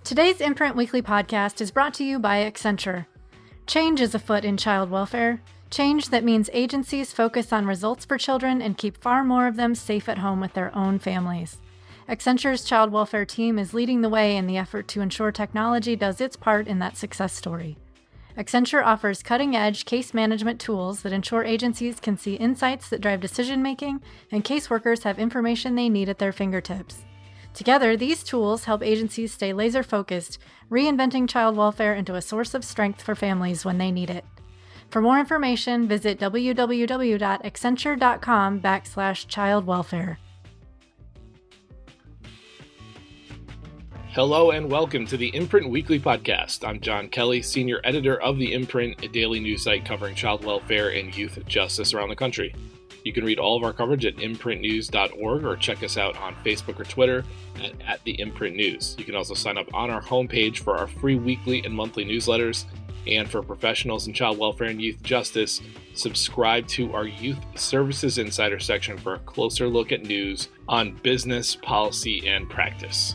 Today's Imprint Weekly podcast is brought to you by Accenture. Change is afoot in child welfare. Change that means agencies focus on results for children and keep far more of them safe at home with their own families. Accenture's child welfare team is leading the way in the effort to ensure technology does its part in that success story. Accenture offers cutting-edge case management tools that ensure agencies can see insights that drive decision-making and caseworkers have information they need at their fingertips. Together, these tools help agencies stay laser-focused, reinventing child welfare into a source of strength for families when they need it. For more information, visit www.accenture.com/childwelfare. Hello and welcome to the Imprint Weekly Podcast. I'm John Kelly, Senior Editor of the Imprint, a daily news site covering child welfare and youth justice around the country. You can read all of our coverage at imprintnews.org or check us out on Facebook or Twitter at the Imprint News. You can also sign up on our homepage for our free weekly and monthly newsletters. And for professionals in child welfare and youth justice, subscribe to our Youth Services Insider section for a closer look at news on business, policy, and practice.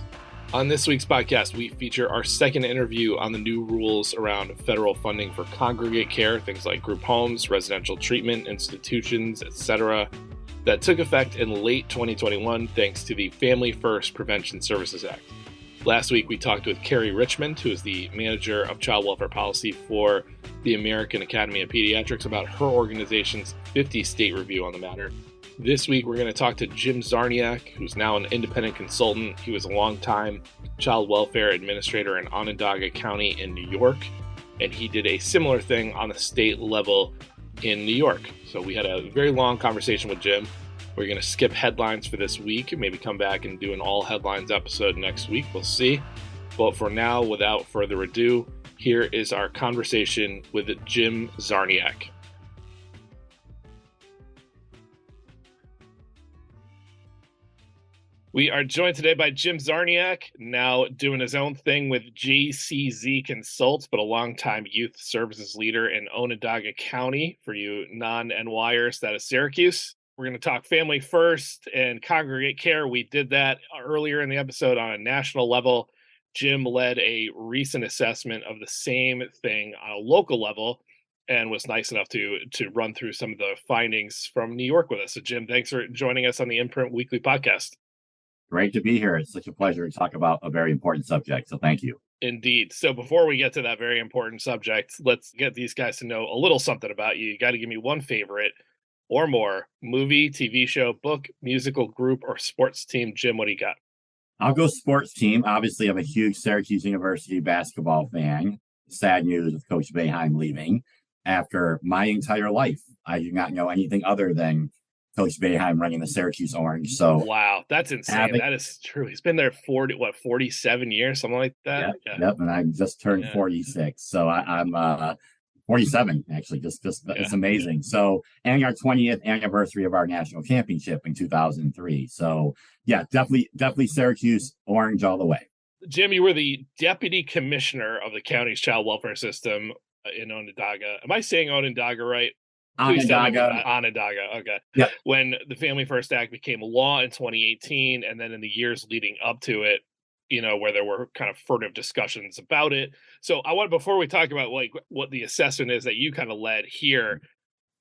On this week's podcast, we feature our second interview on the new rules around federal funding for congregate care, things like group homes, residential treatment institutions, etc., that took effect in late 2021 thanks to the Family First Prevention Services Act. Last week, we talked with Keri Richmond, who is the manager of child welfare policy for the American Academy of Pediatrics, about her organization's 50-state review on the matter. This week, we're going to talk to Jim Czarniak, who's now an independent consultant. He was a longtime child welfare administrator in Onondaga County in New York, and he did a similar thing on the state level in New York. So we had a very long conversation with Jim. We're going to skip headlines for this week and maybe come back and do an all headlines episode next week. We'll see. But for now, without further ado, here is our conversation with Jim Czarniak. We are joined today by Jim Czarniak, now doing his own thing with JCZ Consults, but a longtime youth services leader in Onondaga County. For you non-NYers, that is Syracuse. We're going to talk family first and congregate care. We did that earlier in the episode on a national level. Jim led a recent assessment of the same thing on a local level and was nice enough to run through some of the findings from New York with us. So Jim, thanks for joining us on the Imprint Weekly Podcast. Great to be here. It's such a pleasure to talk about a very important subject. So thank you. Indeed. So before we get to that very important subject, let's get these guys to know a little something about you. You got to give me one favorite or more movie, TV show, book, musical group, or sports team. Jim, what do you got? I'll go sports team. Obviously, I'm a huge Syracuse University basketball fan. Sad news with Coach Boeheim leaving after my entire life. I do not know anything other than Coach Boeheim running the Syracuse Orange. So wow, that's insane. That is true. He's been there 47 years, something like that. Yep. And I just turned 46. So I'm 47, actually. Just it's amazing. So, and our 20th anniversary of our national championship in 2003. So yeah, definitely Syracuse Orange all the way. Jim, you were the deputy commissioner of the county's child welfare system in Onondaga. Am I saying Onondaga right? Onondaga. Okay. Yeah. When the Family First Act became law in 2018, and then in the years leading up to it, where there were kind of furtive discussions about it. So I want, before we talk about like what the assessment is that you kind of led here,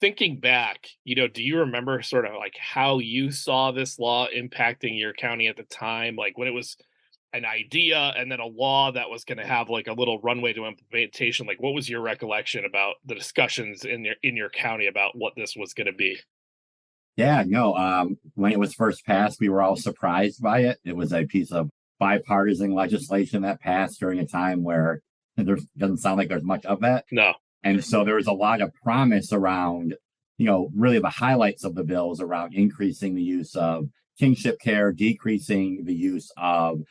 thinking back, do you remember sort of like how you saw this law impacting your county at the time? Like when it was an idea and then a law that was going to have like a little runway to implementation. Like what was your recollection about the discussions in your county about what this was going to be? Yeah, no, when it was first passed, we were all surprised by it. It was a piece of bipartisan legislation that passed during a time where there doesn't sound like there's much of that. No. And so there was a lot of promise around, really the highlights of the bills around increasing the use of kinship care, decreasing the use of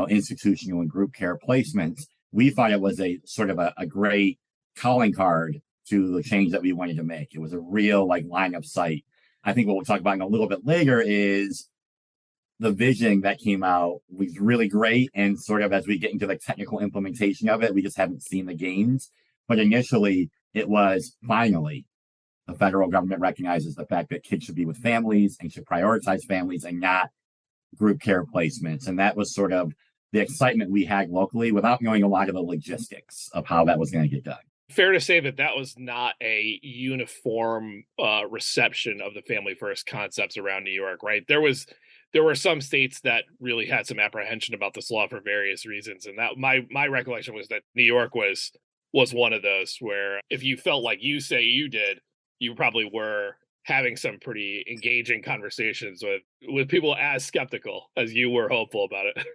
institutional and group care placements. We thought it was a sort of a great calling card to the change that we wanted to make. It was a real line of sight. I think what we'll talk about in a little bit later is the vision that came out was really great. And sort of as we get into the technical implementation of it, we just haven't seen the gains. But initially, it was finally the federal government recognizes the fact that kids should be with families and should prioritize families and not group care placements. And that was sort of the excitement we had locally without knowing a lot of the logistics of how that was going to get done. Fair to say that that was not a uniform reception of the family first concepts around New York, right? There were some states that really had some apprehension about this law for various reasons, and that my recollection was that New York was one of those where if you felt like you say you did, you probably were having some pretty engaging conversations with people as skeptical as you were hopeful about it.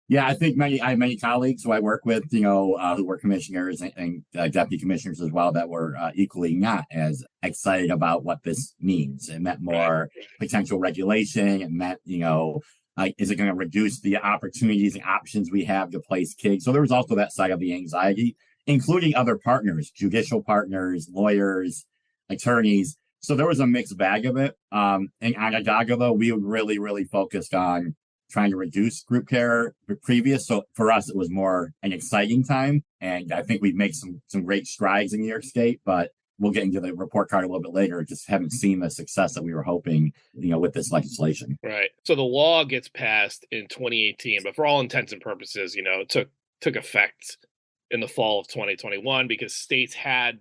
Yeah, I think I have many colleagues who I work with, who were commissioners and deputy commissioners as well, that were equally not as excited about what this means. It meant more potential regulation. It meant, is it going to reduce the opportunities and options we have to place kids? So there was also that side of the anxiety, including other partners, judicial partners, lawyers, attorneys. So there was a mixed bag of it. And on Onondaga, though, we really, really focused on trying to reduce group care previous. So for us, it was more an exciting time. And I think we've made some great strides in New York State, but we'll get into the report card a little bit later. Just haven't seen the success that we were hoping, with this legislation. Right. So the law gets passed in 2018, but for all intents and purposes, it took effect in the fall of 2021 because states had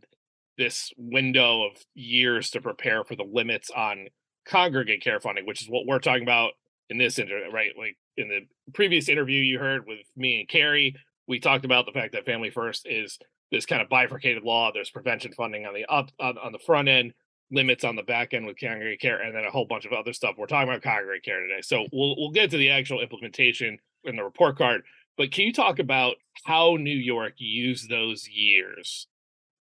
this window of years to prepare for the limits on congregate care funding, which is what we're talking about in this interview, right? Like in the previous interview you heard with me and Keri, we talked about the fact that Family First is this kind of bifurcated law. There's prevention funding on the front end, limits on the back end with congregate care, and then a whole bunch of other stuff. We're talking about congregate care today. So we'll get to the actual implementation in the report card. But can you talk about how New York used those years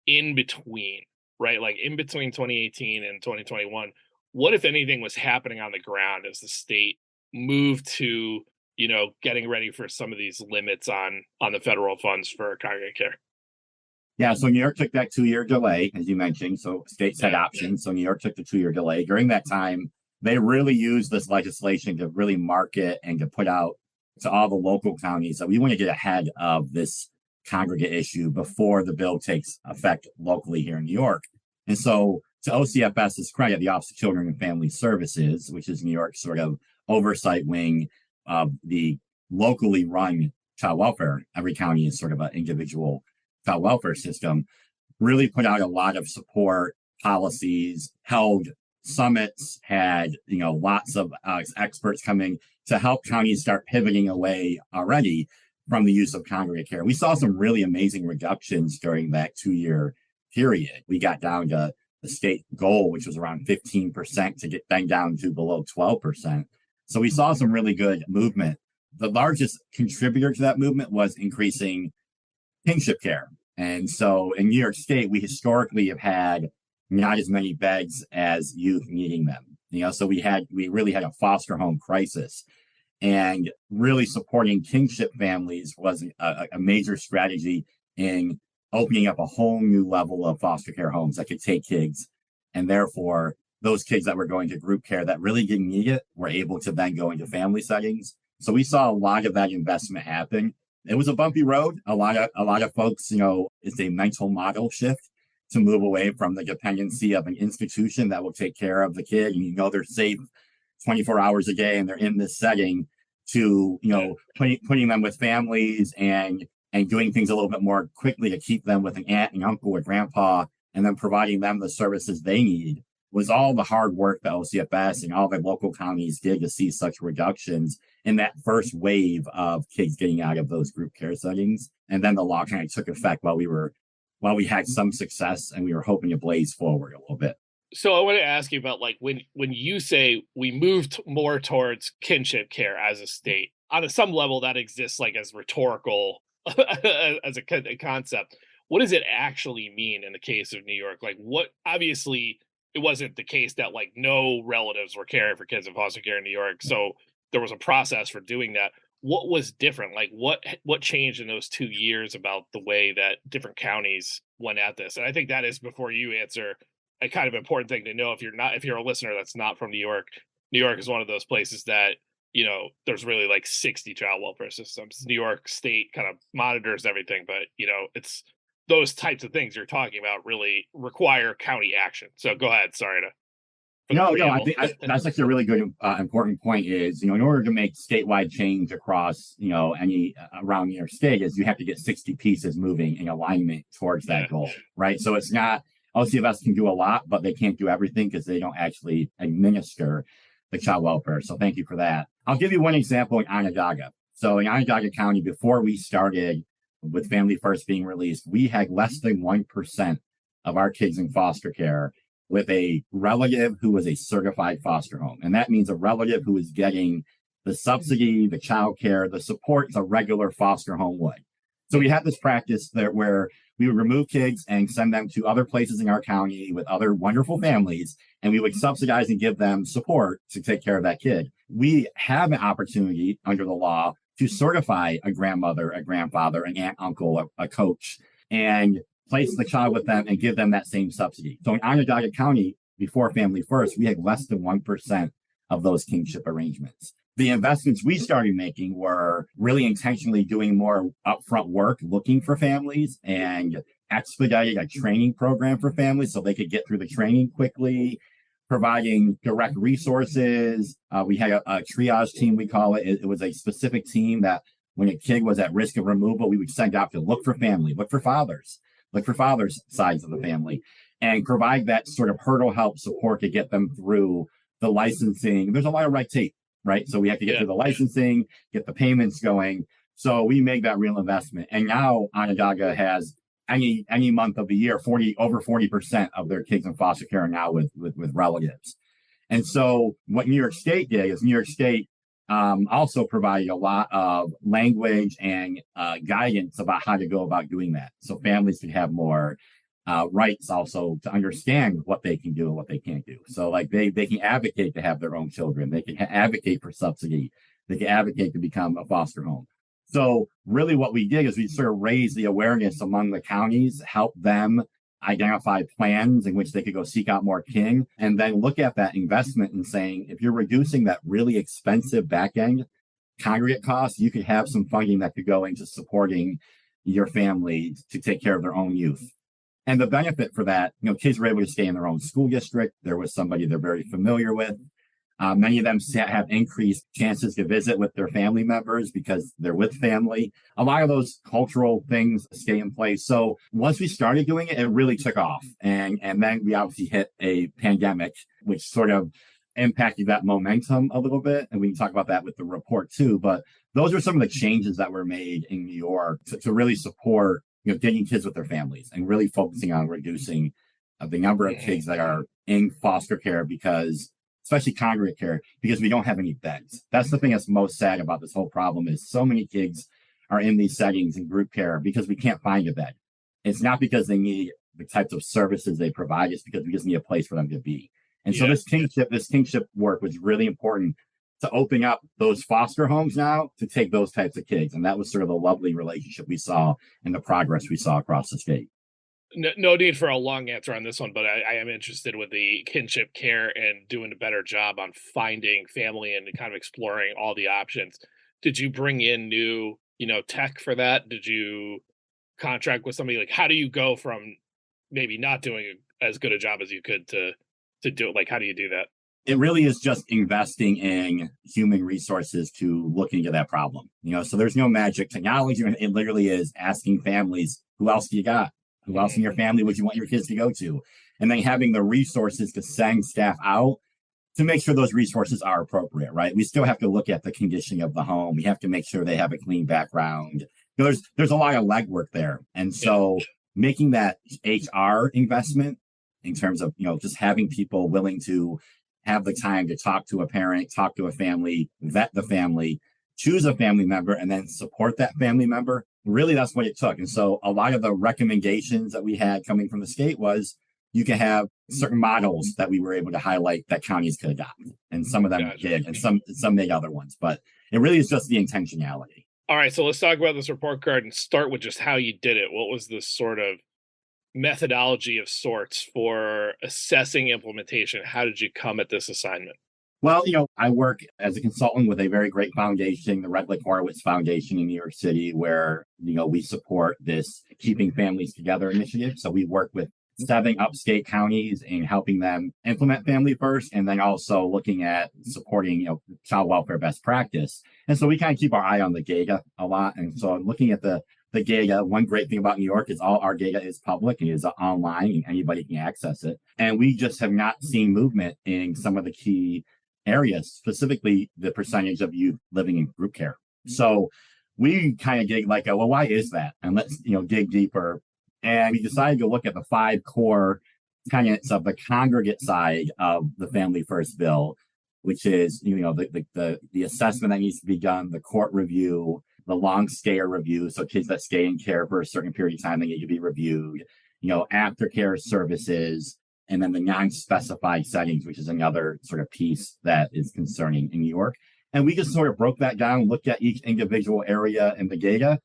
in between, right? Like in between 2018 and 2021, what, if anything, was happening on the ground as the state moved to, getting ready for some of these limits on the federal funds for congregate care? Yeah, so New York took that 2-year delay, as you mentioned. So states had options. So New York took the 2-year delay. During that time, they really used this legislation to really market and to put out to all the local counties that we want to get ahead of this congregate issue before the bill takes effect locally here in New York. And so to OCFS's credit, the Office of Children and Family Services, which is New York's sort of oversight wing of the locally run child welfare, every county is sort of an individual child welfare system, really put out a lot of support policies, held summits, had lots of experts coming to help counties start pivoting away already from the use of congregate care. We saw some really amazing reductions during that 2-year period. We got down to the state goal, which was around 15%, to get bang down to below 12%. So we saw some really good movement. The largest contributor to that movement was increasing kinship care. And so in New York State, we historically have had not as many beds as youth needing them. So we really had a foster home crisis. And really supporting kinship families was a major strategy in opening up a whole new level of foster care homes that could take kids. And therefore, those kids that were going to group care that really didn't need it were able to then go into family settings. So we saw a lot of that investment happen. It was a bumpy road. A lot of folks, it's a mental model shift to move away from the dependency of an institution that will take care of the kid and they're safe 24 hours a day and they're in this setting, to putting them with families and doing things a little bit more quickly to keep them with an aunt and uncle or grandpa, and then providing them the services they need, was all the hard work that OCFS and all the local counties did to see such reductions in that first wave of kids getting out of those group care settings. And then the law kind of took effect while we had some success and we were hoping to blaze forward a little bit. So I want to ask you about, like, when you say we moved more towards kinship care as a state, on some level that exists like as rhetorical as a concept. What does it actually mean in the case of New York? Like, what, obviously it wasn't the case that like no relatives were caring for kids in foster care in New York. So there was a process for doing that. What was different? Like what changed in those 2 years about the way that different counties went at this? And I think that is, before you answer, a kind of important thing to know if you're a listener that's not from New York. New York is one of those places that, there's really like 60 child welfare systems. New York State kind of monitors everything, but it's those types of things you're talking about really require county action. So go ahead. Sorry No, I think that's actually a really good, important point is, in order to make statewide change across, any around New York State is you have to get 60 pieces moving in alignment towards that goal, right? So it's not, OCFS can do a lot, but they can't do everything because they don't actually administer the child welfare. So thank you for that. I'll give you one example in Onondaga. So in Onondaga County, before we started with Family First being released, we had less than 1% of our kids in foster care with a relative who was a certified foster home. And that means a relative who is getting the subsidy, the child care, the support a regular foster home would. So we had this practice there where we would remove kids and send them to other places in our county with other wonderful families, and we would subsidize and give them support to take care of that kid. We have an opportunity under the law to certify a grandmother, a grandfather, an aunt, uncle, a coach, and place the child with them and give them that same subsidy. So in Onondaga County, before Family First, we had less than 1% of those kingship arrangements. The investments we started making were really intentionally doing more upfront work, looking for families and expediting a training program for families so they could get through the training quickly, providing direct resources. We had a triage team, we call it. It was a specific team that when a kid was at risk of removal, we would send out to look for family, look for fathers sides of the family, and provide that sort of hurdle help support to get them through the licensing. There's a lot of red tape, right? So we have to get through the licensing, get the payments going. So we make that real investment. And now Onondaga has any month of the year, over 40% of their kids in foster care are now with relatives. And so what New York State did is New York State also provided a lot of language and guidance about how to go about doing that. So families could have more rights also to understand what they can do and what they can't do. So like they can advocate to have their own children. They can advocate for subsidy. They can advocate to become a foster home. So really what we did is we sort of raised the awareness among the counties, help them identify plans in which they could go seek out more kin, and then look at that investment and saying, if you're reducing that really expensive back end congregate costs, you could have some funding that could go into supporting your family to take care of their own youth. And the benefit for that, kids were able to stay in their own school district. There was somebody they're very familiar with. Many of them have increased chances to visit with their family members because they're with family. A lot of those cultural things stay in place. So once we started doing it, it really took off. And then we obviously hit a pandemic, which sort of impacted that momentum a little bit. And we can talk about that with the report too. But those are some of the changes that were made in New York to really support, getting kids with their families and really focusing on reducing the number of kids that are in foster care especially congregate care, because we don't have any beds. That's the thing that's most sad about this whole problem is so many kids are in these settings in group care because we can't find a bed. It's not because they need the types of services they provide, it's because we just need a place for them to be. And so this kingship work was really important to open up those foster homes now to take those types of kids. And that was sort of the lovely relationship we saw and the progress we saw across the state. No need for a long answer on this one, but I am interested with the kinship care and doing a better job on finding family and kind of exploring all the options. Did you bring in new, tech for that? Did you contract with somebody? Like, how do you go from maybe not doing as good a job as you could to do it? Like, how do you do that? It really is just investing in human resources to look into that problem. So there's no magic technology. It literally is asking families, who else do you got? Who else in your family would you want your kids to go to? And then having the resources to send staff out to make sure those resources are appropriate, right? We still have to look at the conditioning of the home. We have to make sure they have a clean background. There's a lot of legwork there. And so making that HR investment in terms of, just having people willing to have the time to talk to a parent, talk to a family, vet the family, choose a family member, and then support that family member. Really, that's what it took. And so a lot of the recommendations that we had coming from the state was you can have certain models that we were able to highlight that counties could adopt. And some of them did, and some made other ones. But it really is just the intentionality. All right, so let's talk about this report card and start with just how you did it. What was the sort of methodology of sorts for assessing implementation? How did you come at this assignment? Well, I work as a consultant with a very great foundation, the Redlick Horowitz Foundation in New York City, where, we support this Keeping Families Together initiative. So we work with 7 upstate counties and helping them implement family first, and then also looking at supporting, child welfare best practice. And so we kind of keep our eye on the data a lot. And so looking at the data, one great thing about New York is all our data is public and is online and anybody can access it. And we just have not seen movement in some of the key areas, specifically the percentage of youth living in group care. So we kind of dig like, well, why is that? And let's, dig deeper. And we decided to look at the 5 core tenets of the congregate side of the Family First bill, which is, the assessment that needs to be done, the court review, the long stayer review. So kids that stay in care for a certain period of time, they need to be reviewed, aftercare services, and then the non-specified settings, which is another sort of piece that is concerning in New York. And we just sort of broke that down, looked at each individual area in the data,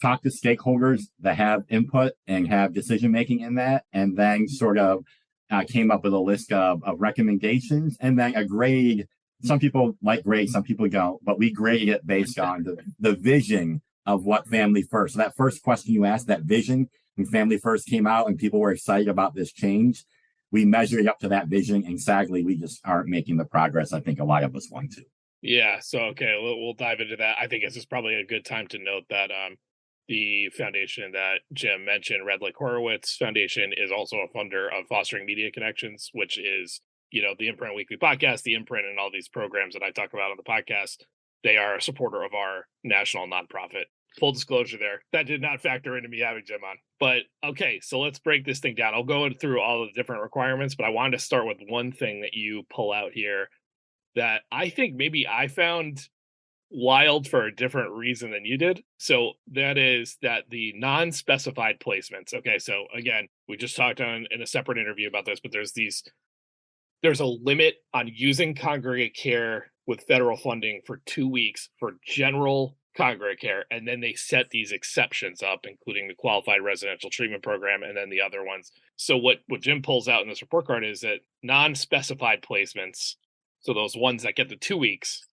talked to stakeholders that have input and have decision-making in that, and then sort of came up with a list of recommendations and then a grade. Some people like grade, some people don't, but we grade it based on the vision of what Family First. So that first question you asked, that vision, when Family First came out and people were excited about this change, we measured it up to that vision, and sadly, we just aren't making the progress I think a lot of us want to. Yeah, so okay, we'll dive into that. I think this is probably a good time to note that the foundation that Jim mentioned, Red Lake Horowitz Foundation, is also a funder of Fostering Media Connections, which is, the Imprint Weekly Podcast, the Imprint, and all these programs that I talk about on the podcast. They are a supporter of our national nonprofit. Full disclosure there. That did not factor into me having Jim on. But okay, so let's break this thing down. I'll go through all of the different requirements, but I wanted to start with one thing that you pull out here that I think maybe I found wild for a different reason than you did. So that is that the non-specified placements. Okay, so again, we just talked in a separate interview about this, but there's a limit on using congregate care with federal funding for 2 weeks for general congregate care, and then they set these exceptions up, including the qualified residential treatment program and then the other ones. So what Jim pulls out in this report card is that non-specified placements, so those ones that get the 2 weeks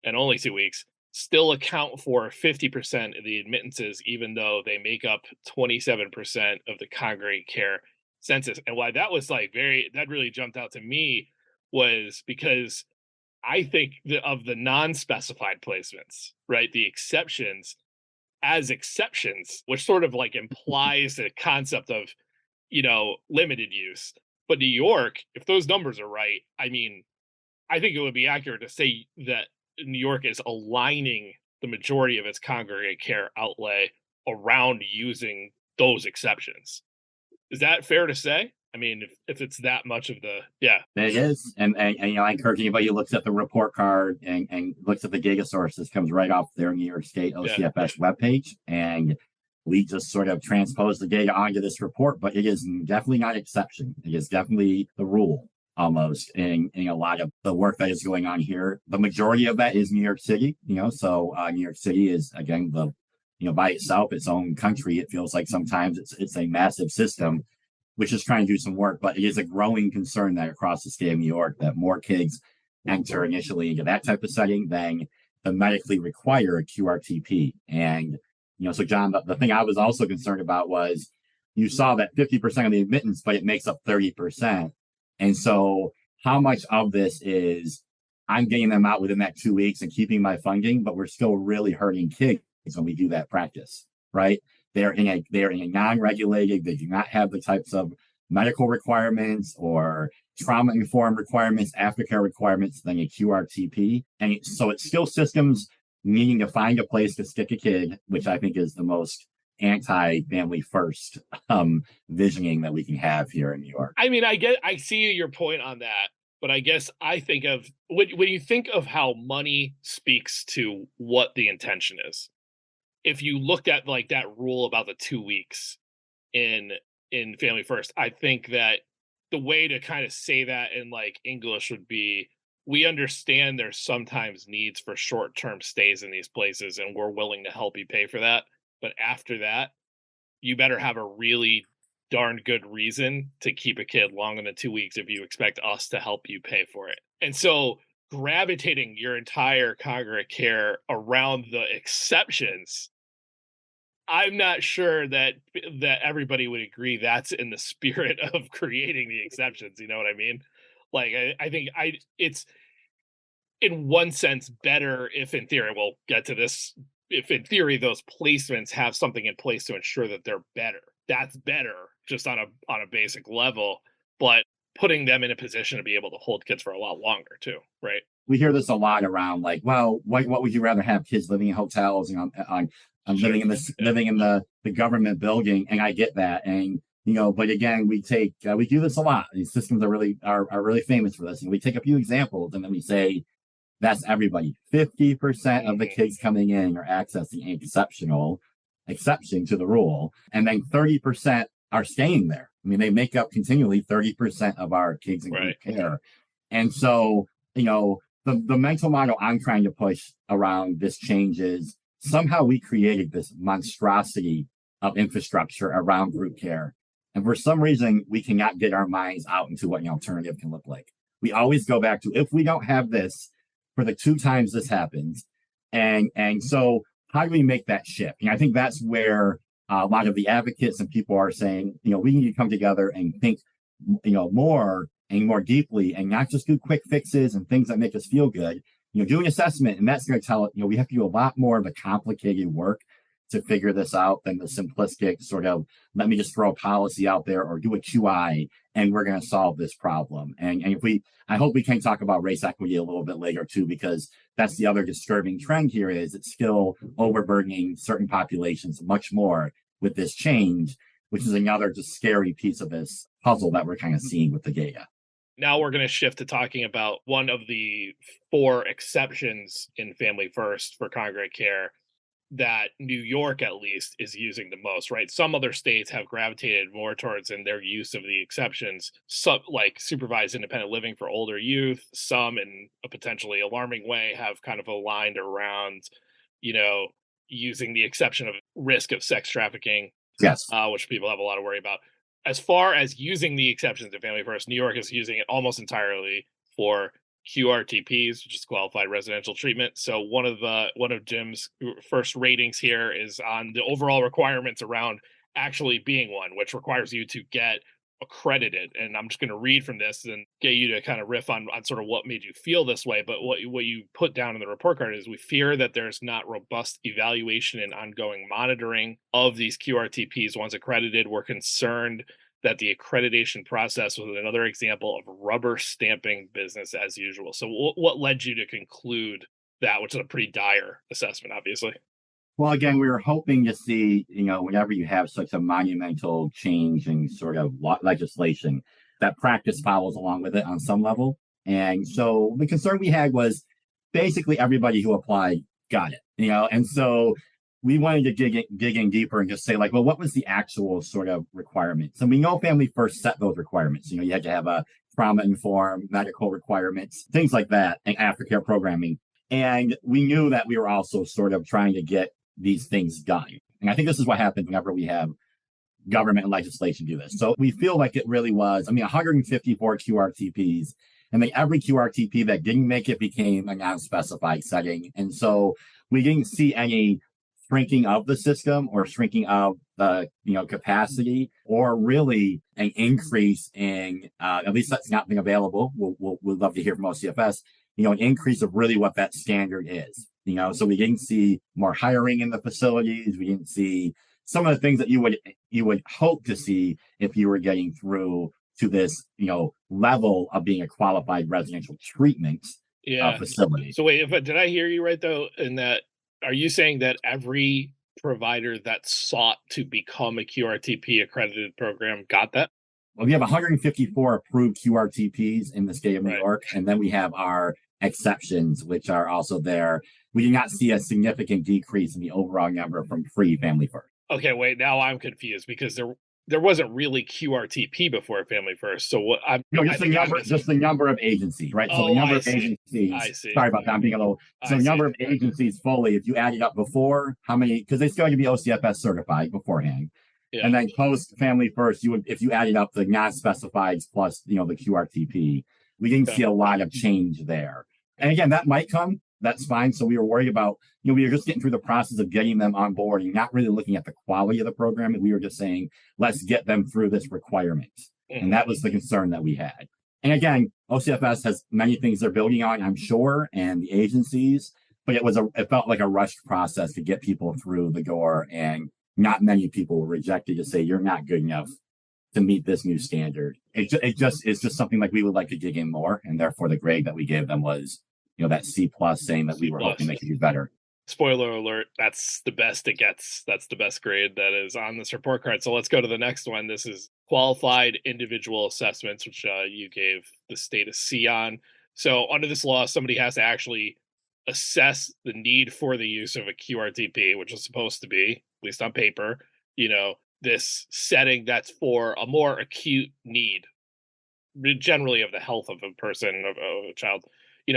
and only 2 weeks, still account for 50% of the admittances, even though they make up 27% of the congregate care census. And why that was that really jumped out to me was because I think of the non-specified placements, right? The exceptions as exceptions, which sort of implies the concept of, limited use. But New York, if those numbers are right, I mean, I think it would be accurate to say that New York is aligning the majority of its congregate care outlay around using those exceptions. Is that fair to say? I mean, if it's that much of yeah. It is. And I encourage anybody who looks at the report card and looks at the data sources, comes right off their New York State OCFS webpage. And we just sort of transpose the data onto this report, but it is definitely not exception. It is definitely the rule almost in a lot of the work that is going on here. The majority of that is New York City, so New York City is, again, by itself, its own country. It feels like sometimes it's a massive system, which is trying to do some work, but it is a growing concern that across the state of New York, that more kids enter initially into that type of setting than the medically required QRTP. And, so John, the thing I was also concerned about was you saw that 50% of the admittance, but it makes up 30%. And so how much of this is I'm getting them out within that 2 weeks and keeping my funding, but we're still really hurting kids when we do that practice, right? They're in a non-regulated, they do not have the types of medical requirements or trauma-informed requirements, aftercare requirements than a QRTP. And so it's still systems needing to find a place to stick a kid, which I think is the most anti-family first visioning that we can have here in New York. I mean, I see your point on that, but I guess I think of when you think of how money speaks to what the intention is. If you looked at that rule about the 2 weeks in Family First, I think that the way to kind of say that in English would be, we understand there's sometimes needs for short-term stays in these places, and we're willing to help you pay for that. But after that, you better have a really darn good reason to keep a kid longer than 2 weeks if you expect us to help you pay for it. And so gravitating your entire congregate care around the exceptions I'm not sure that everybody would agree that's in the spirit of creating the exceptions. You know what I mean? Like, I think it's in one sense better if in theory, we'll get to this, if in theory those placements have something in place to ensure that they're better. That's better just on a basic level, but putting them in a position to be able to hold kids for a lot longer too, right? We hear this a lot around, like, well, what would you rather have, kids living in hotels and I'm Sure. living in the government building, and I get that, and but again, we do this a lot. These systems are really famous for this, and we take a few examples and then we say that's everybody. 50% of the kids coming in are accessing an exception to the rule, and then 30% are staying there. I mean, they make up continually 30% of our kids in group care, and so the mental model I'm trying to push around this change is somehow we created this monstrosity of infrastructure around group care. And for some reason, we cannot get our minds out into what an alternative can look like. We always go back to, if we don't have this for the 2 times this happens. And so how do we make that shift? And I think that's where a lot of the advocates and people are saying, we need to come together and think, more and more deeply, and not just do quick fixes and things that make us feel good. Do an assessment, and that's going to tell it, we have to do a lot more of the complicated work to figure this out than the simplistic sort of, let me just throw a policy out there or do a QI and we're going to solve this problem. And I hope we can talk about race equity a little bit later too, because that's the other disturbing trend here, is it's still overburdening certain populations much more with this change, which is another just scary piece of this puzzle that we're kind of seeing with the data. Now we're going to shift to talking about one of the 4 exceptions in Family First for congregate care that New York, at least, is using the most, right? Some other states have gravitated more towards in their use of the exceptions, some like supervised independent living for older youth. Some, in a potentially alarming way, have kind of aligned around, using the exception of risk of sex trafficking, yes, which people have a lot of worry about. As far as using the exceptions in Family First, New York is using it almost entirely for QRTPs, which is qualified residential treatment. So one of Jim's first ratings here is on the overall requirements around actually being one, which requires you to get accredited. And I'm just going to read from this and get you to kind of riff on sort of what made you feel this way. But what you put down in the report card is, we fear that there's not robust evaluation and ongoing monitoring of these QRTPs once accredited. We're concerned that the accreditation process was another example of rubber stamping business as usual. So what led you to conclude that, which is a pretty dire assessment, obviously? Well, again, we were hoping to see, whenever you have such a monumental change in sort of legislation, that practice follows along with it on some level. And so the concern we had was basically everybody who applied got it, and so we wanted to dig in deeper and just say, like, well, what was the actual sort of requirements? And we know Family First set those requirements. You had to have a trauma-informed medical requirements, things like that, and aftercare programming. And we knew that we were also sort of trying to get these things done. And I think this is what happens whenever we have government and legislation do this. So we feel like it really was, 154 QRTPs, and then every QRTP that didn't make it became a non-specified setting. And so we didn't see any shrinking of the system or shrinking of the capacity, or really an increase in at least that's not been available. We'd love to hear from OCFS, an increase of really what that standard is. So we didn't see more hiring in the facilities. We didn't see some of the things that you would hope to see if you were getting through to this level of being a qualified residential treatment facility. So wait, did I hear you right though? In that, are you saying that every provider that sought to become a QRTP accredited program got that? Well, we have 154 approved QRTPs in the state of New York, and then we have our exceptions, which are also there. We did not see a significant decrease in the overall number from free Family First. Okay, wait, now I'm confused, because there wasn't really QRTP before Family First. So what? Just the number of agencies, right? So the number of agencies. I see. Sorry about that. I'm being a little. So the number of agencies fully, if you add it up before, how many? Because they still have to be OCFS certified beforehand. Yeah. And then post Family First, if you added up the non-specifieds plus the QRTP, we didn't see a lot of change there. And again, that might come that's fine. So we were worried about, we were just getting through the process of getting them on board and not really looking at the quality of the program. And we were just saying, let's get them through this requirement. And that was the concern that we had. And again, OCFS has many things they're building on, I'm sure, and the agencies, but it felt like a rushed process to get people through the door, and not many people were rejected to say, you're not good enough to meet this new standard. It's just something like we would like to dig in more, and therefore the grade that we gave them was, that C+, saying that we were hoping they could do better. Spoiler alert, that's the best it gets. That's the best grade that is on this report card. So let's go to the next one. This is qualified individual assessments, which you gave the state a C on. So under this law, somebody has to actually assess the need for the use of a QRTP, which is supposed to be, at least on paper, this setting that's for a more acute need, generally of the health of a person, of a child,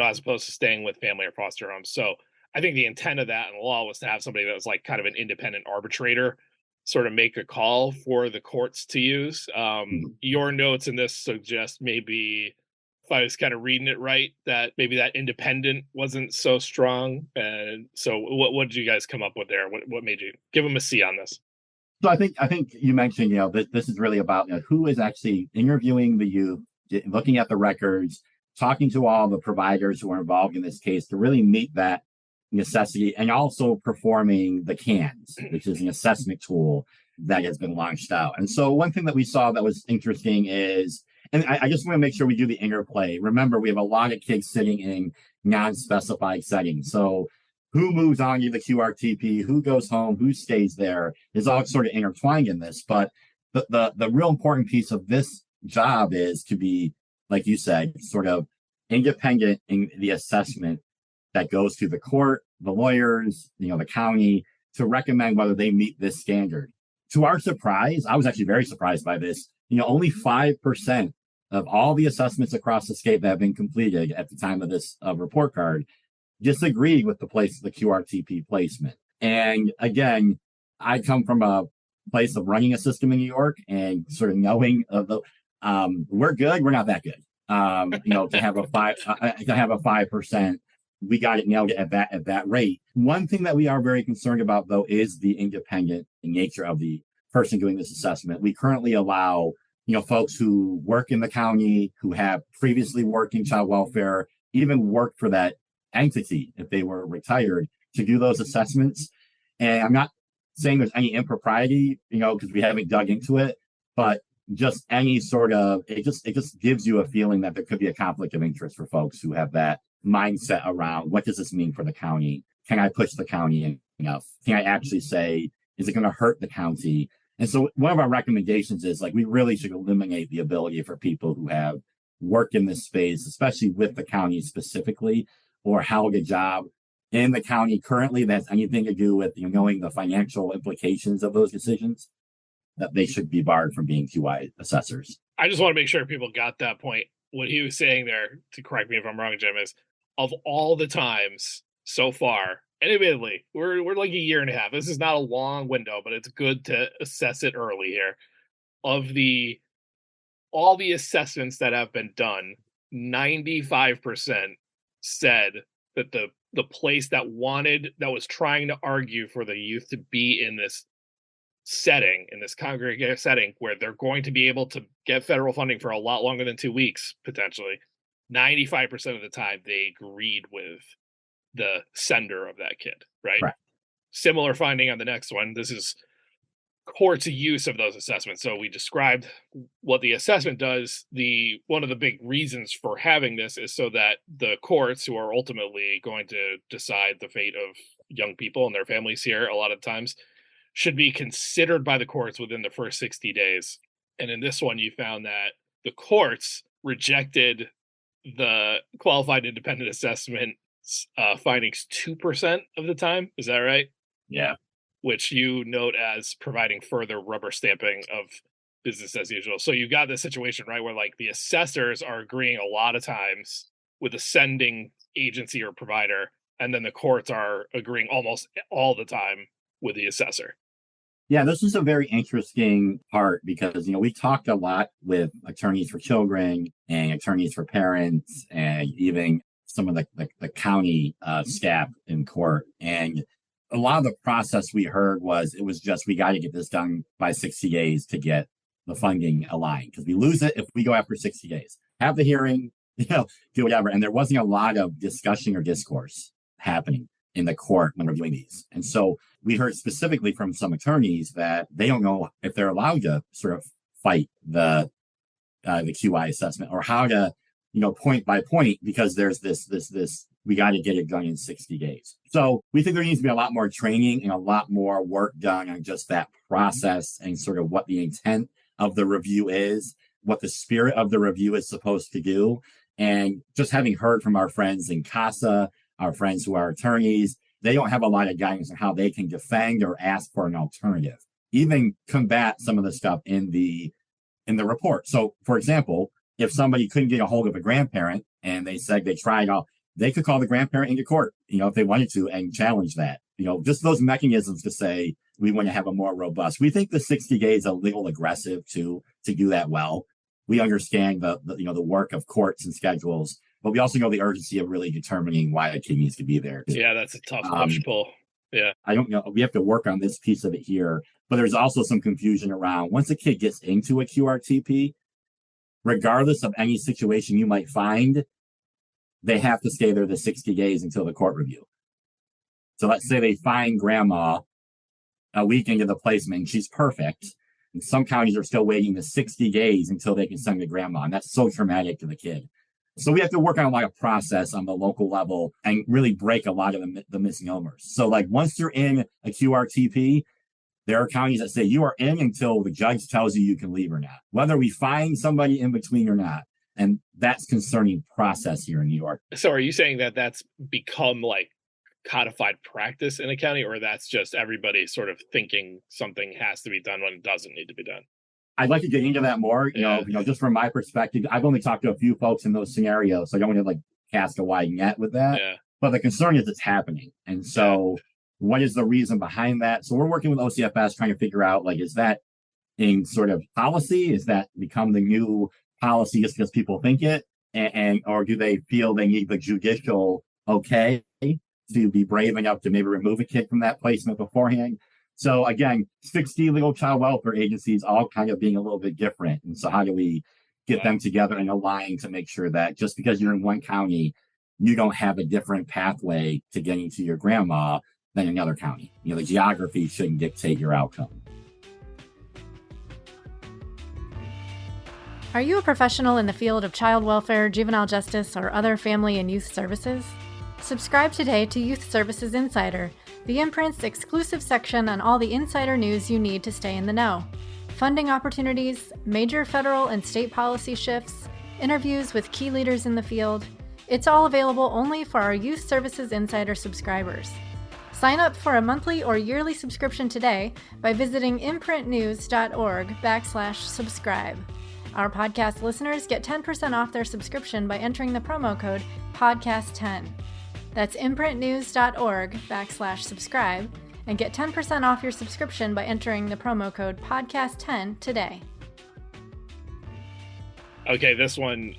as opposed to staying with family or foster homes. So I think the intent of that in the law was to have somebody that was like kind of an independent arbitrator sort of make a call for the courts to use. Your notes in this suggest maybe, if I was kind of reading it right, that maybe that independent wasn't so strong. And so what did you guys come up with there? What made you give them a C on this? So I think you mentioned, this is really about who is actually interviewing the youth, looking at the records, talking to all the providers who are involved in this case to really meet that necessity, and also performing the CANS, which is an assessment tool that has been launched out. And so one thing that we saw that was interesting is, and I just want to make sure we do the interplay. Remember, we have a lot of kids sitting in non-specified settings. So who moves on to the QRTP, who goes home, who stays there is all sort of intertwined in this. But the real important piece of this job is to be, like you said, sort of independent in the assessment that goes to the court, the lawyers, the county, to recommend whether they meet this standard. To our surprise, I was actually very surprised by this. Only 5% of all the assessments across the state that have been completed at the time of this report card disagreed with the QRTP placement. And again, I come from a place of running a system in New York and sort of knowing we're good, we're not that good. To have a 5%. We got it nailed at that rate. One thing that we are very concerned about, though, is the independent nature of the person doing this assessment. We currently allow, folks who work in the county, who have previously worked in child welfare, even worked for that entity if they were retired, to do those assessments. And I'm not saying there's any impropriety, because we haven't dug into it, but just any sort of, it just gives you a feeling that there could be a conflict of interest for folks who have that mindset around, what does this mean for the county? Can I push the county enough? Can I actually say, is it going to hurt the county? And so one of our recommendations is, we really should eliminate the ability for people who have worked in this space, especially with the county specifically, or held a job in the county currently that has anything to do with knowing the financial implications of those decisions, that they should be barred from being QI assessors. I just want to make sure people got that point. What he was saying there, to correct me if I'm wrong, Jim, is of all the times so far, and admittedly, we're like a year and a half. This is not a long window, but it's good to assess it early here. Of all the assessments that have been done, 95% said that the place that was trying to argue for the youth to be in this setting, in this congregate setting, where they're going to be able to get federal funding for a lot longer than 2 weeks, potentially, 95% of the time they agreed with the sender of that kid, right? Similar finding on the next one. This is court's use of those assessments. So we described what the assessment does. One of the big reasons for having this is so that the courts, who are ultimately going to decide the fate of young people and their families here a lot of times, should be considered by the courts within the first 60 days. And in this one, you found that the courts rejected the qualified independent assessment findings 2% of the time. Is that right? Yeah. Which you note as providing further rubber stamping of business as usual. So you got this situation, right, where the assessors are agreeing a lot of times with the sending agency or provider, and then the courts are agreeing almost all the time with the assessor. Yeah, this is a very interesting part because, we talked a lot with attorneys for children and attorneys for parents and even some of the county staff in court. And a lot of the process we heard was, it was just, we got to get this done by 60 days to get the funding aligned, because we lose it if we go after 60 days. Have the hearing, do whatever. And there wasn't a lot of discussion or discourse happening in the court when reviewing these. And so we heard specifically from some attorneys that they don't know if they're allowed to sort of fight the QI assessment, or how to, point by point, because there's this, we got to get it done in 60 days. So we think there needs to be a lot more training and a lot more work done on just that process, and sort of what the intent of the review is, what the spirit of the review is supposed to do. And just having heard from our friends in CASA, our friends who are attorneys, they don't have a lot of guidance on how they can defend or ask for an alternative, even combat some of the stuff in the report. So, for example, if somebody couldn't get a hold of a grandparent and they said they tried all, they could call the grandparent into court, if they wanted to, and challenge that. Just those mechanisms to say we want to have a more robust. We think the 60 days is a little aggressive to do that well. We understand the work of courts and schedules, but we also know the urgency of really determining why a kid needs to be there. Yeah, that's a tough push pull. Yeah. I don't know. We have to work on this piece of it here, but there's also some confusion around once a kid gets into a QRTP, regardless of any situation you might find, they have to stay there the 60 days until the court review. So let's say they find grandma a week into the placement and she's perfect. And some counties are still waiting the 60 days until they can send the grandma. And that's so traumatic to the kid. So we have to work on a lot of process on the local level and really break a lot of the misnomers. So like once you're in a QRTP, there are counties that say you are in until the judge tells you can leave or not, whether we find somebody in between or not. And that's concerning process here in New York. So are you saying that that's become like codified practice in a county, or that's just everybody sort of thinking something has to be done when it doesn't need to be done? I'd like to get into that more, just from my perspective. I've only talked to a few folks in those scenarios, so I don't want to cast a wide net with that. Yeah. But the concern is it's happening. And so what is the reason behind that? So we're working with OCFS trying to figure out, is that in sort of policy? Is that become the new policy just because people think it? And or do they feel they need the judicial okay to be brave enough to maybe remove a kid from that placement beforehand? So again, 60 legal child welfare agencies all kind of being a little bit different. And so how do we get them together and align to make sure that just because you're in one county, you don't have a different pathway to getting to your grandma than another county? The geography shouldn't dictate your outcome. Are you a professional in the field of child welfare, juvenile justice, or other family and youth services? Subscribe today to Youth Services Insider, the Imprint's exclusive section on all the insider news you need to stay in the know. Funding opportunities, major federal and state policy shifts, interviews with key leaders in the field. It's all available only for our Youth Services Insider subscribers. Sign up for a monthly or yearly subscription today by visiting imprintnews.org/subscribe. Our podcast listeners get 10% off their subscription by entering the promo code PODCAST10. That's imprintnews.org/subscribe and get 10% off your subscription by entering the promo code PODCAST10 today. Okay, this one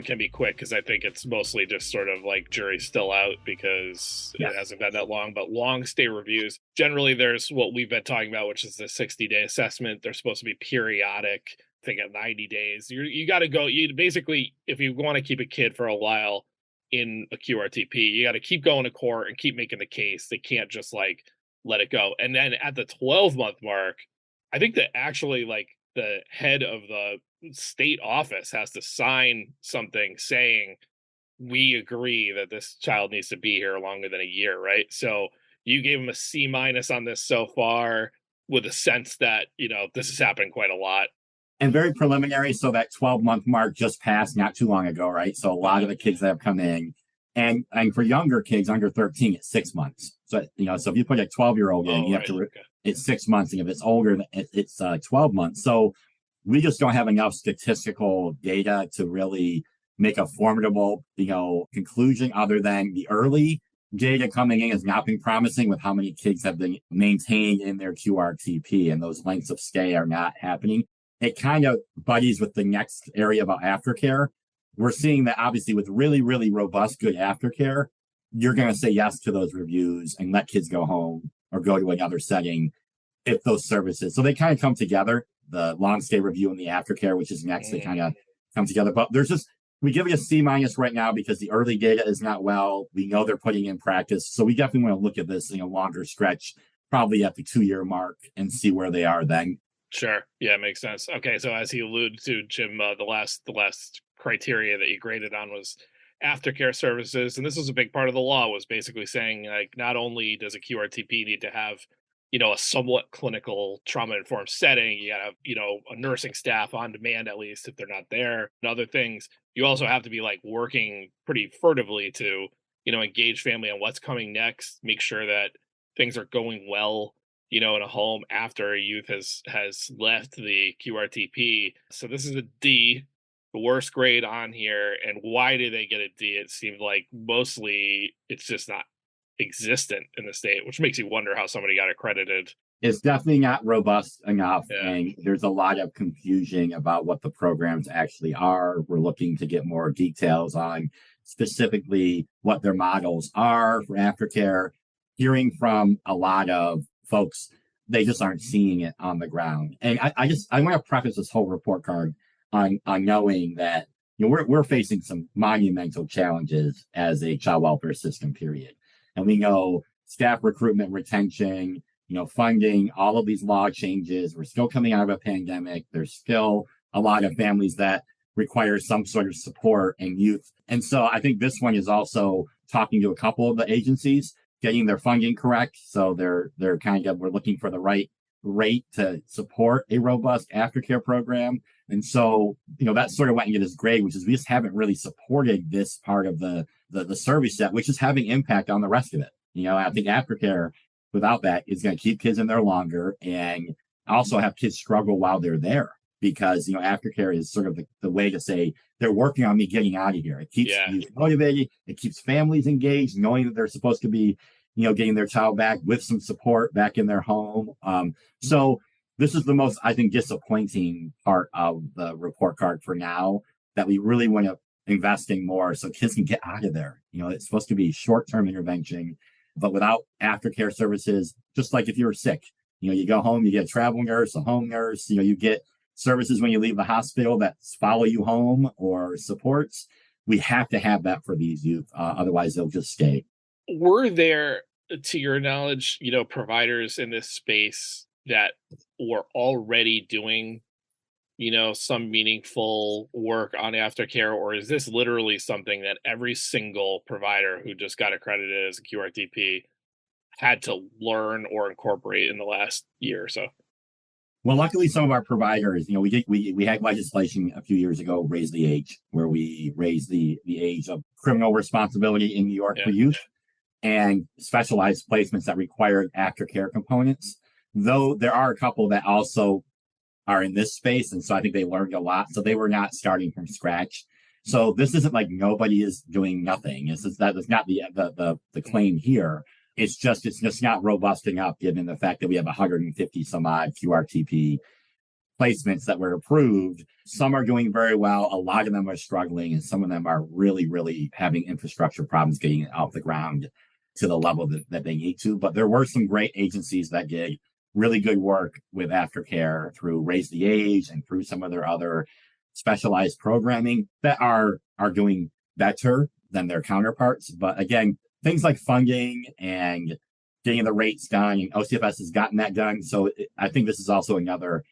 can be quick because I think it's mostly just sort of like jury's still out because it hasn't been that long. But long stay reviews, generally there's what we've been talking about, which is the 60-day assessment. They're supposed to be periodic. I think at 90 days. You got to go. You basically, if you want to keep a kid for a while in a QRTP, you got to keep going to court and keep making the case. They can't just let it go. And then at the 12-month mark, I think that actually the head of the state office has to sign something saying we agree that this child needs to be here longer than a year, right? So you gave him a C- on this so far, with a sense that this has happened quite a lot. And very preliminary. So that 12-month mark just passed not too long ago, right? So a lot of the kids that have come in, and for younger kids under 13, it's 6 months. So so if you put a 12-year-old in, you have to. It's 6 months, and if it's older, it's 12 months. So we just don't have enough statistical data to really make a formidable, conclusion, other than the early data coming in has not been promising with how many kids have been maintained in their QRTP, and those lengths of stay are not happening. It kind of buddies with the next area about aftercare, we're seeing that obviously with really, really robust, good aftercare, you're going to say yes to those reviews and let kids go home or go to another setting if those services. So they kind of come together, the long stay review and the aftercare, which is next, they kind of come together. But we give it a C- right now because the early data is not well. We know they're putting in practice. So we definitely want to look at this in a longer stretch, probably at the 2-year mark, and see where they are then. Sure. Yeah, makes sense. Okay, so as he alluded to, Jim, the last criteria that you graded on was aftercare services, and this was a big part of the law, was basically saying, like, not only does a QRTP need to have, a somewhat clinical trauma-informed setting, you gotta have, a nursing staff on demand, at least if they're not there, and other things. You also have to be like working pretty furtively to, engage family on what's coming next, make sure that things are going well, in a home after a youth has left the QRTP. So this is a D, the worst grade on here. And why do they get a D? It seemed like mostly it's just not existent in the state, which makes you wonder how somebody got accredited. It's definitely not robust enough, Yeah. and there's a lot of confusion about what the programs actually are. We're looking to get more details on specifically what their models are for aftercare. Hearing from a lot of folks, they just aren't seeing it on the ground. And I want to preface this whole report card on knowing that we're facing some monumental challenges as a child welfare system, period. And we know staff recruitment, retention, funding, all of these law changes. We're still coming out of a pandemic. There's still a lot of families that require some sort of support and youth. And so I think this one is also talking to a couple of the agencies, getting their funding correct. So we're looking for the right rate to support a robust aftercare program. And so, that's sort of what you get this grade, which is we just haven't really supported this part of the service set, which is having impact on the rest of it. I think aftercare without that is going to keep kids in there longer and also have kids struggle while they're there because, aftercare is sort of the way to say they're working on me getting out of here. It keeps you motivated. It keeps families engaged, knowing that they're supposed to be, getting their child back with some support back in their home. So this is the most, I think, disappointing part of the report card for now, that we really want to invest in more so kids can get out of there. It's supposed to be short-term intervention, but without aftercare services, just like if you were sick, you go home, you get a travel nurse, a home nurse, you get services when you leave the hospital that follow you home or supports. We have to have that for these youth. Otherwise, they'll just stay. Were there, to your knowledge, providers in this space that were already doing, some meaningful work on aftercare, or is this literally something that every single provider who just got accredited as a QRTP had to learn or incorporate in the last year or so? Well, luckily, some of our providers, we had legislation a few years ago, raise the age, where we raised the age of criminal responsibility in New York for youth, and specialized placements that required aftercare components. Though there are a couple that also are in this space, and so I think they learned a lot. So they were not starting from scratch. So this isn't like nobody is doing nothing. That's not the claim here. It's just not robust enough given the fact that we have 150 some odd QRTP placements that were approved. Some are doing very well. A lot of them are struggling, and some of them are really, really having infrastructure problems getting it off the ground to the level that they need to. But there were some great agencies that did really good work with aftercare through Raise the Age and through some of their other specialized programming that are doing better than their counterparts. But again, things like funding and getting the rates done, and OCFS has gotten that done. So I think this is also another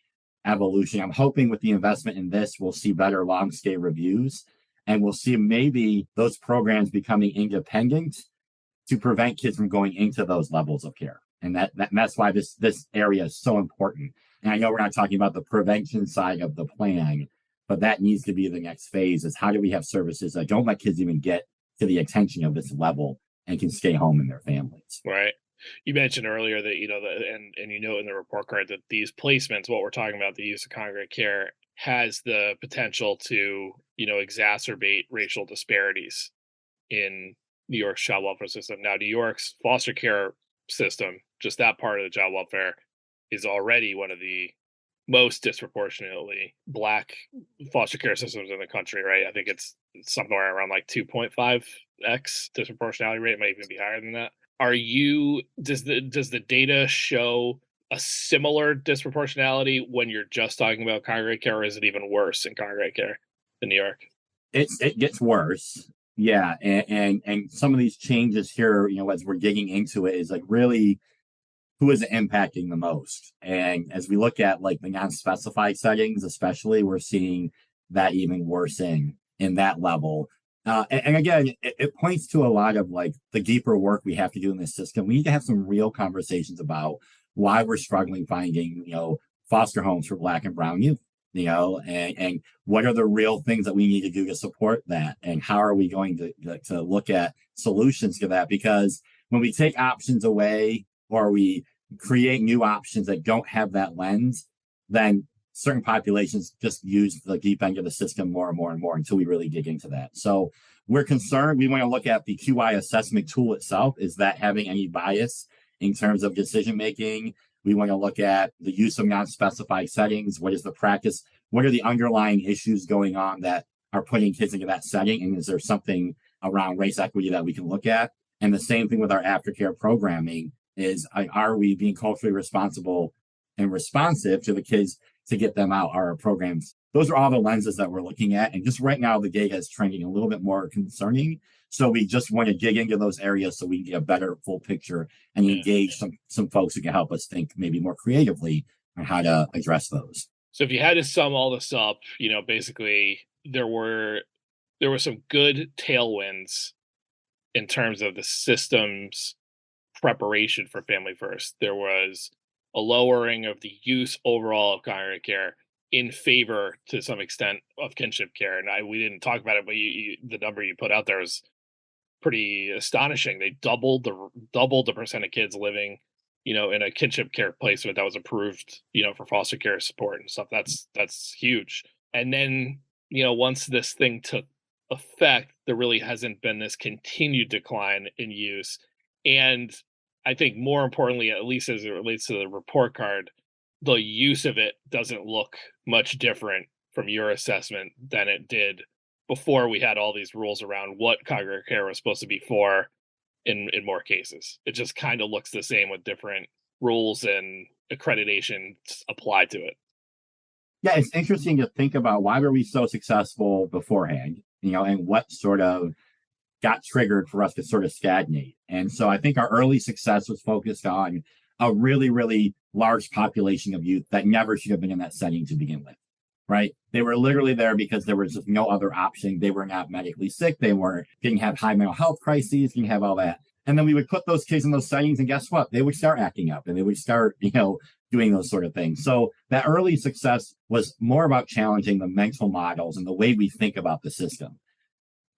evolution. I'm hoping with the investment in this, we'll see better long stay reviews, and we'll see maybe those programs becoming independent to prevent kids from going into those levels of care. And that's why this area is so important. And I know we're not talking about the prevention side of the plan, but that needs to be the next phase, is how do we have services that don't let kids even get to the attention of this level and can stay home in their families. Right. You mentioned earlier that, and in the report card that these placements, what we're talking about, the use of congregate care, has the potential to, exacerbate racial disparities in New York's child welfare system. Now, New York's foster care system, just that part of the child welfare, is already one of the most disproportionately Black foster care systems in the country, right? I think it's somewhere around like 2.5x disproportionality rate. It might even be higher than that. Does the data show a similar disproportionality when you're just talking about congregate care, or is it even worse in congregate care in New York? It gets worse. Yeah. And some of these changes here, as we're digging into it, is like really who is it impacting the most? And as we look at like the non-specified settings, especially, we're seeing that even worsen in that level. And again, it points to a lot of like the deeper work we have to do in this system. We need to have some real conversations about why we're struggling finding, foster homes for Black and brown youth, and what are the real things that we need to do to support that? And how are we going to look at solutions to that? Because when we take options away or we create new options that don't have that lens, then certain populations just use the deep end of the system more and more and more until we really dig into that. So we're concerned. We want to look at the QI assessment tool itself. Is that having any bias in terms of decision making? We want to look at the use of non-specified settings. What is the practice? What are the underlying issues going on that are putting kids into that setting? And is there something around race equity that we can look at? And the same thing with our aftercare programming is, are we being culturally responsible and responsive to the kids to get them out our programs? Those are all the lenses that we're looking at. And just right now, the data is trending a little bit more concerning. So we just want to dig into those areas so we can get a better full picture and engage some folks who can help us think maybe more creatively on how to address those. So if you had to sum all this up, basically there were some good tailwinds in terms of the system's preparation for Family First. There was a lowering of the use overall of congregate care in favor, to some extent, of kinship care. And we didn't talk about it, but the number you put out there is pretty astonishing. They doubled the percent of kids living, in a kinship care placement that was approved, for foster care support and stuff. That's huge. And then, once this thing took effect, there really hasn't been this continued decline in use. And I think more importantly, at least as it relates to the report card, the use of it doesn't look much different from your assessment than it did before we had all these rules around what congregate care was supposed to be for in more cases. It just kind of looks the same with different rules and accreditation applied to it. Yeah, it's interesting to think about why were we so successful beforehand, and what sort of got triggered for us to sort of stagnate. And so I think our early success was focused on a really, really large population of youth that never should have been in that setting to begin with, right? They were literally there because there was just no other option. They were not medically sick. Didn't have high mental health crises, didn't have all that. And then we would put those kids in those settings, and guess what? They would start acting up and they would start, doing those sort of things. So that early success was more about challenging the mental models and the way we think about the system.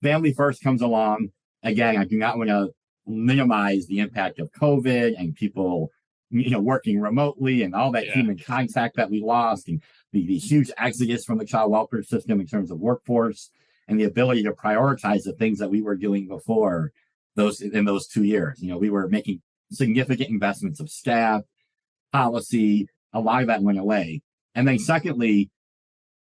Family First comes along. Again, I do not want to minimize the impact of COVID and people, working remotely and all that human contact that we lost, and the huge exodus from the child welfare system in terms of workforce and the ability to prioritize the things that we were doing before in those 2 years. We were making significant investments of staff, policy, a lot of that went away. And then secondly,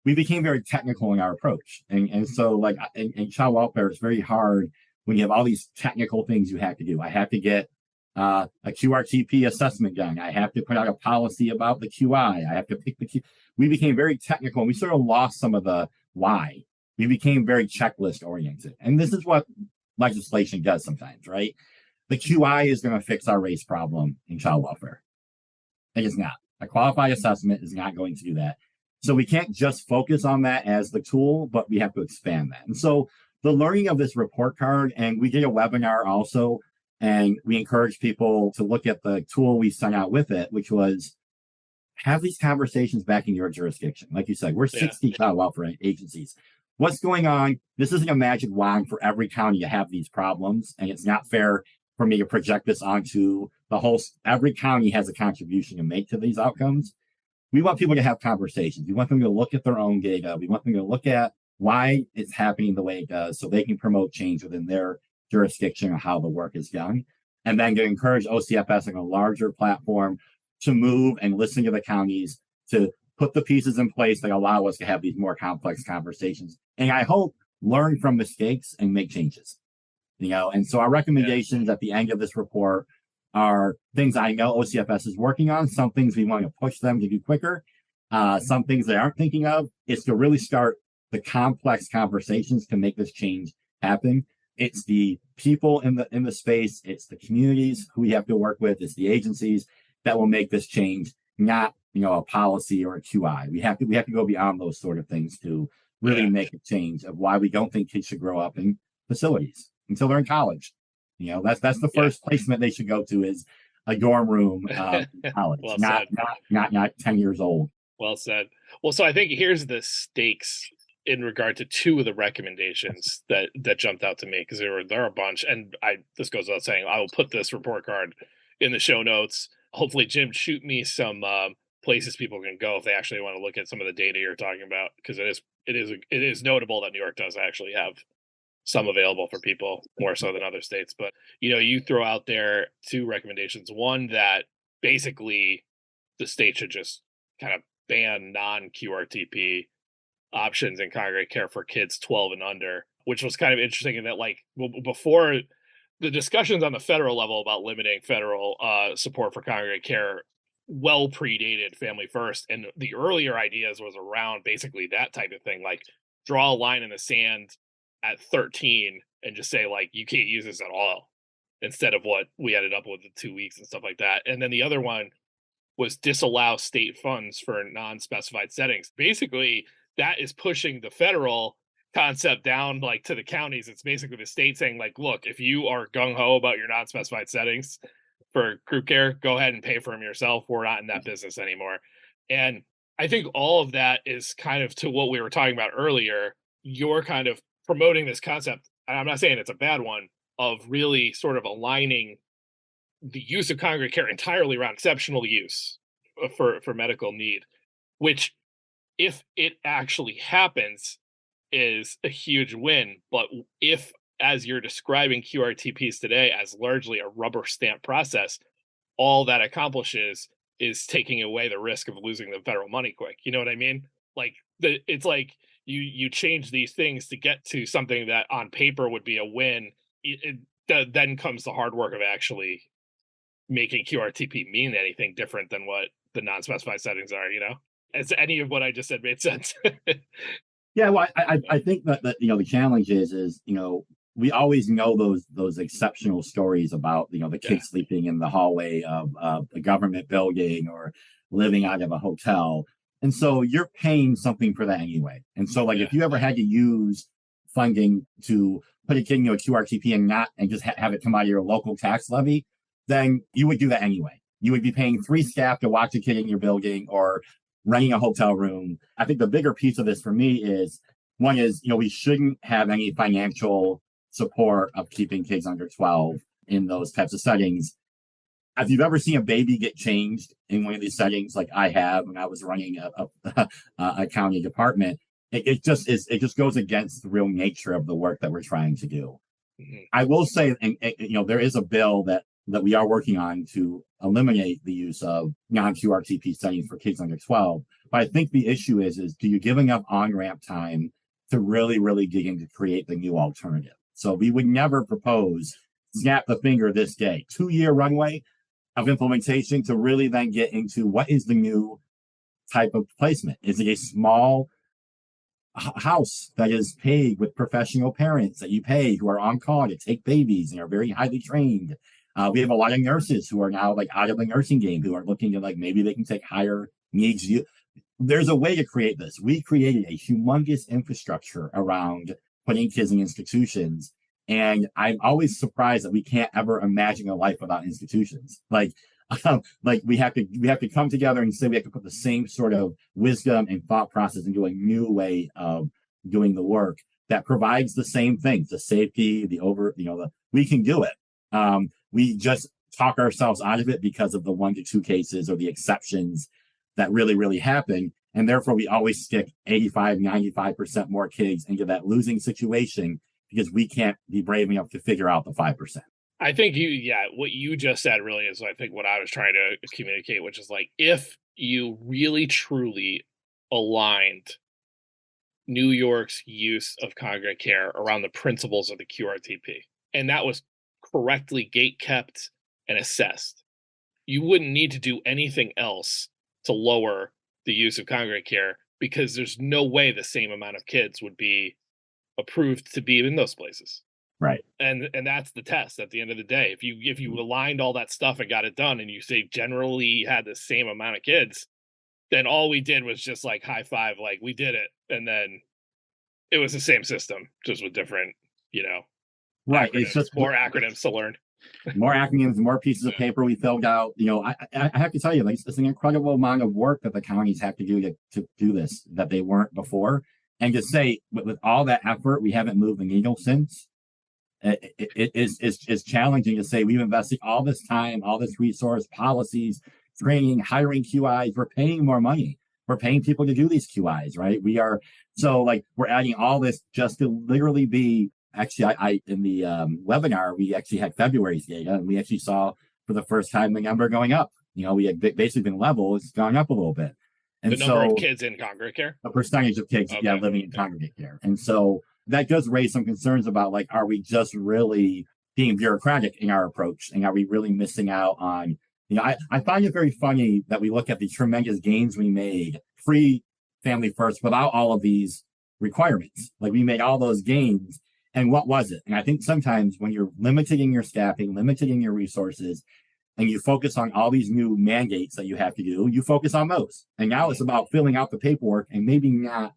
we became very technical in our approach. And so like in child welfare, it's very hard when you have all these technical things you have to do. I have to get a QRTP assessment done. I have to put out a policy about the QI. I have to pick the Q. We became very technical, and we sort of lost some of the why. We became very checklist oriented. And this is what legislation does sometimes, right? The QI is going to fix our race problem in child welfare. It is not. A qualified assessment is not going to do that. So we can't just focus on that as the tool, but we have to expand that. And so the learning of this report card, and we did a webinar also, and we encouraged people to look at the tool we sent out with it, which was have these conversations back in your jurisdiction. Like you said, we're 60 child welfare agencies. What's going on? This isn't a magic wand for every county to have these problems, and it's not fair for me to project this onto the whole. Every county has a contribution to make to these outcomes. We want people to have conversations. We want them to look at their own data. We want them to look at why it's happening the way it does so they can promote change within their jurisdiction or how the work is done. And then to encourage OCFS on a larger platform to move and listen to the counties, to put the pieces in place that allow us to have these more complex conversations. And I hope learn from mistakes and make changes. And so our recommendations at the end of this report are things I know OCFS is working on, some things we want to push them to do quicker, some things they aren't thinking of, is to really start the complex conversations to make this change happen. It's the people in the space, it's the communities who we have to work with, it's the agencies that will make this change, not a policy or a QI. We have to go beyond those sort of things to really make a change of why we don't think kids should grow up in facilities until they're in college. That's the first placement they should go to, is a dorm room in college, Well not 10 years old. Well said. Well, so I think here's the stakes in regard to two of the recommendations that jumped out to me, because there are a bunch, and this goes without saying, I will put this report card in the show notes. Hopefully, Jim, shoot me some places people can go if they actually want to look at some of the data you're talking about, because it is notable that New York does actually have some available for people, more so than other states. But you throw out there two recommendations. One, that basically the state should just kind of ban non-QRTP options in congregate care for kids 12 and under, which was kind of interesting in that, before the discussions on the federal level about limiting federal support for congregate care well predated Family First, and the earlier ideas was around basically that type of thing, like draw a line in the sand at 13 and just say, you can't use this at all, instead of what we ended up with the 2 weeks and stuff like that. And then the other one was disallow state funds for non-specified settings. Basically, that is pushing the federal concept down to the counties. It's basically the state saying, look, if you are gung-ho about your non-specified settings for group care, go ahead and pay for them yourself. We're not in that business anymore. And I think all of that is kind of to what we were talking about earlier. You're kind of promoting this concept, and I'm not saying it's a bad one, of really sort of aligning the use of congregate care entirely around exceptional use for medical need, which, if it actually happens, is a huge win. But if, as you're describing QRTPs today as largely a rubber stamp process, all that accomplishes is taking away the risk of losing the federal money quick. You know what I mean? It's like you change these things to get to something that on paper would be a win. Then comes the hard work of actually making QRTP mean anything different than what the non-specified settings are. As any of what I just said made sense. Yeah, well, I think that the challenge is we always know those exceptional stories about the kids sleeping in the hallway of a government building or living out of a hotel, and so you're paying something for that anyway. And so if you ever had to use funding to put a kid into a QRTP and just have it come out of your local tax levy, then you would do that anyway. You would be paying 3 staff to watch a kid in your building or renting a hotel room. I think the bigger piece of this for me is, one is, we shouldn't have any financial support of keeping kids under 12 in those types of settings. If you've ever seen a baby get changed in one of these settings, like I have when I was running a county department, it just goes against the real nature of the work that we're trying to do. Mm-hmm. I will say, and there is a bill that we are working on to eliminate the use of non-QRTP settings for kids under 12. But I think the issue is do you give enough on-ramp time to really, really dig in to create the new alternative? So we would never propose snap the finger this day, 2-year runway of implementation to really then get into what is the new type of placement. Is it a small house that is paid with professional parents that you pay who are on call to take babies and are very highly trained? We have a lot of nurses who are now out of the nursing game, who are looking to maybe they can take higher needs. There's a way to create this. We created a humongous infrastructure around putting kids in institutions. And I'm always surprised that we can't ever imagine a life without institutions. We have to come together and say we have to put the same sort of wisdom and thought process into a new way of doing the work that provides the same things, the safety, we can do it. We just talk ourselves out of it because of the 1 to 2 cases or the exceptions that really, really happen. And therefore, we always stick 85, 95% more kids into that losing situation because we can't be brave enough to figure out the 5%. I think what you just said really is, I think, what I was trying to communicate, which is if you really, truly aligned New York's use of congregate care around the principles of the QRTP. And that was correctly gate kept and assessed. You wouldn't need to do anything else to lower the use of congregate care, because there's no way the same amount of kids would be approved to be in those places. Right. And that's the test at the end of the day. If you aligned all that stuff and got it done, and you say generally had the same amount of kids, then all we did was just like high five, like we did it. And then it was the same system, just with different, right. acronyms. It's just more acronyms to learn. More acronyms, more pieces of paper we filled out. I have to tell you, like, it's an incredible amount of work that the counties have to do to do this that they weren't before. And to say with all that effort, we haven't moved the needle since. It's challenging to say we've invested all this time, all this resource, policies, training, hiring QIs. We're paying more money. We're paying people to do these QIs, right? We're adding all this just to literally be. Actually, I in the webinar, we actually had February's data, and we actually saw for the first time the number going up. We had basically been level, it's gone up a little bit. And the number of kids in congregate care? The percentage of kids, living in congregate care. And so that does raise some concerns about, like, are we just really being bureaucratic in our approach? And are we really missing out on, I find it very funny that we look at the tremendous gains we made, free family first, without all of these requirements. Like, we made all those gains. And what was it? And I think sometimes when you're limiting your staffing, limiting your resources, and you focus on all these new mandates that you have to do, you focus on those. And now it's about filling out the paperwork, and maybe not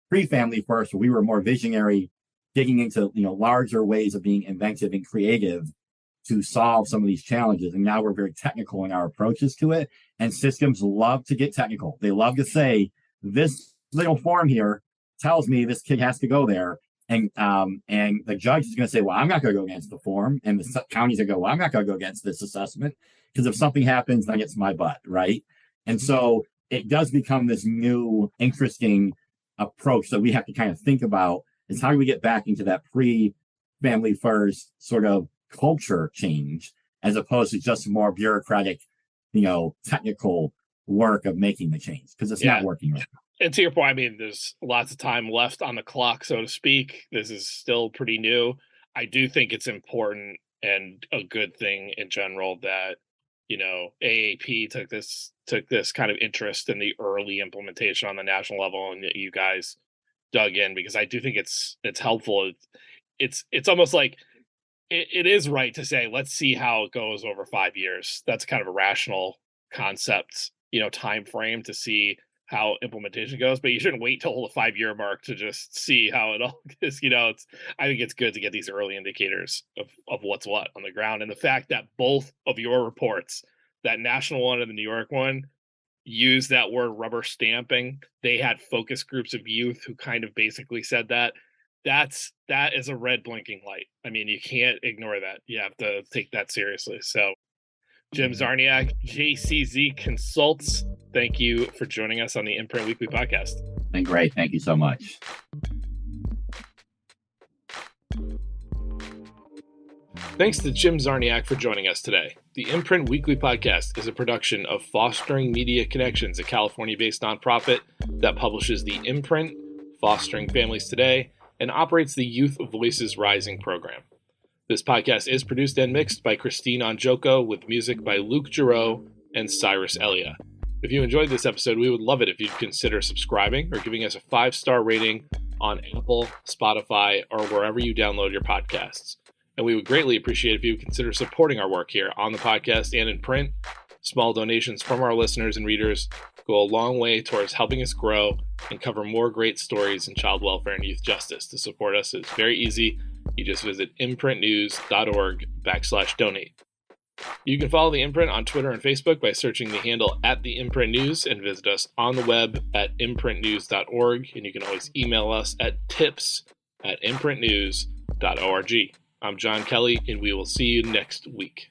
pre-family first, where we were more visionary, digging into, larger ways of being inventive and creative to solve some of these challenges. And now we're very technical in our approaches to it. And systems love to get technical. They love to say, this little form here tells me this kid has to go there. And the judge is going to say, well, I'm not going to go against the form. And the counties are going to go, well, I'm not going to go against this assessment, because if something happens, then it's my butt, right? And so it does become this new, interesting approach that we have to kind of think about, is how do we get back into that pre-family first sort of culture change, as opposed to just more bureaucratic, technical work of making the change, because it's not working right now. And to your point, I mean, there's lots of time left on the clock, so to speak. This is still pretty new. I do think it's important and a good thing in general that, AAP took this kind of interest in the early implementation on the national level, and you guys dug in, because I do think it's helpful. It's almost like it is right to say, let's see how it goes over 5 years. That's kind of a rational concept, time frame to see how implementation goes, but you shouldn't wait till the 5-year mark to just see how it all is. I think it's good to get these early indicators of what's what on the ground. And the fact that both of your reports, that national one and the New York one, use that word rubber stamping. They had focus groups of youth who kind of basically said that is a red blinking light. I mean, you can't ignore that. You have to take that seriously. So Jim Czarniak, JCZ Consults, thank you for joining us on the Imprint Weekly Podcast. Been great. Thank you so much. Thanks to Jim Czarniak for joining us today. The Imprint Weekly Podcast is a production of Fostering Media Connections, a California-based nonprofit that publishes the Imprint, Fostering Families Today, and operates the Youth Voices Rising program. This podcast is produced and mixed by Christine Onjoko, with music by Luke Giroux and Cyrus Elia. If you enjoyed this episode, we would love it if you'd consider subscribing or giving us a 5-star rating on Apple, Spotify, or wherever you download your podcasts. And we would greatly appreciate if you would consider supporting our work here on the podcast and in print. Small donations from our listeners and readers go a long way towards helping us grow and cover more great stories in child welfare and youth justice. To support us is very easy. You just visit imprintnews.org/donate. You can follow The Imprint on Twitter and Facebook by searching the handle @TheImprintNews, and visit us on the web at imprintnews.org. And you can always email us at tips@imprintnews.org. I'm John Kelly, and we will see you next week.